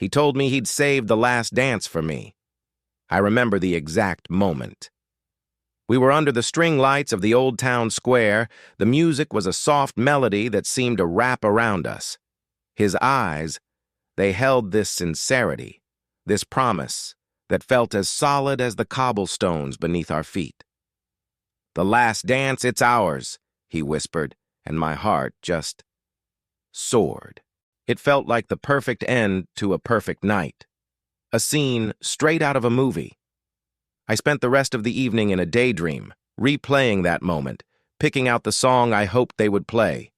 He told me he'd saved the last dance for me. I remember the exact moment. We were under the string lights of the old town square. The music was a soft melody that seemed to wrap around us. His eyes, they held this sincerity, this promise that felt as solid as the cobblestones beneath our feet. "The last dance, it's ours," he whispered, and my heart just soared. It felt like the perfect end to a perfect night, a scene straight out of a movie. I spent the rest of the evening in a daydream, replaying that moment, picking out the song I hoped they would play.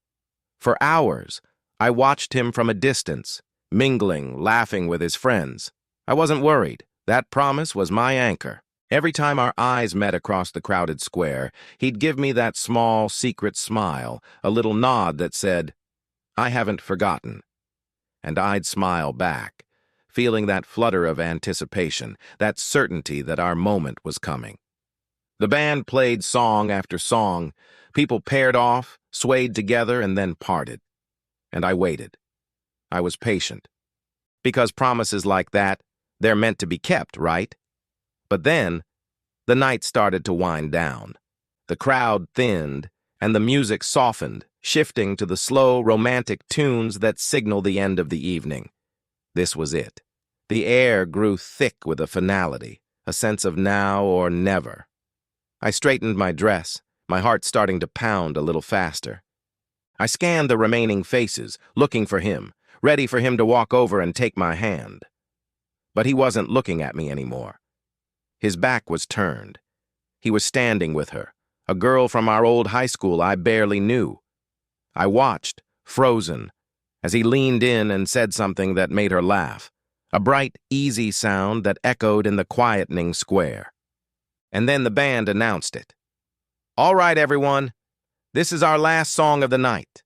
For hours, I watched him from a distance, mingling, laughing with his friends. I wasn't worried. That promise was my anchor. Every time our eyes met across the crowded square, he'd give me that small, secret smile, a little nod that said, "I haven't forgotten." And I'd smile back, feeling that flutter of anticipation, that certainty that our moment was coming. The band played song after song. People paired off, swayed together, and then parted. And I waited. I was patient. Because promises like that, they're meant to be kept, right? But then, the night started to wind down. The crowd thinned, and the music softened, shifting to the slow, romantic tunes that signal the end of the evening. This was it. The air grew thick with a finality, a sense of now or never. I straightened my dress, my heart starting to pound a little faster. I scanned the remaining faces, looking for him, ready for him to walk over and take my hand. But he wasn't looking at me anymore. His back was turned. He was standing with her, a girl from our old high school I barely knew. I watched, frozen, as he leaned in and said something that made her laugh, a bright, easy sound that echoed in the quietening square. And then the band announced it. "All right, everyone, this is our last song of the night."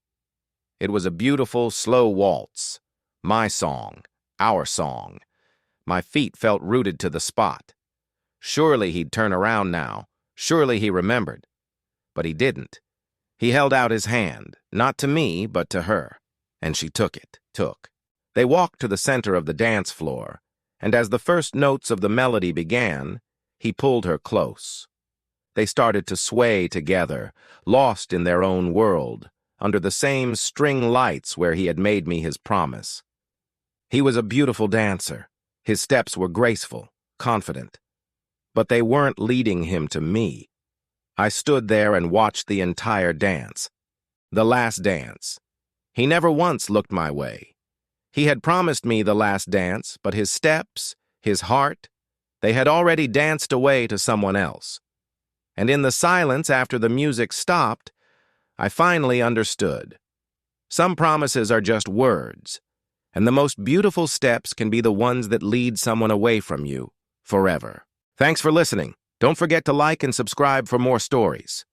It was a beautiful, slow waltz. My song, our song. My feet felt rooted to the spot. Surely he'd turn around now. Surely he remembered. But he didn't. He held out his hand, not to me, but to her. And she took it. They walked to the center of the dance floor, and as the first notes of the melody began, he pulled her close. They started to sway together, lost in their own world, under the same string lights where he had made me his promise. He was a beautiful dancer. His steps were graceful, confident. But they weren't leading him to me. I stood there and watched the entire dance. The last dance. He never once looked my way. He had promised me the last dance, but his steps, his heart, they had already danced away to someone else. And in the silence after the music stopped, I finally understood. Some promises are just words, and the most beautiful steps can be the ones that lead someone away from you forever. Thanks for listening. Don't forget to like and subscribe for more stories.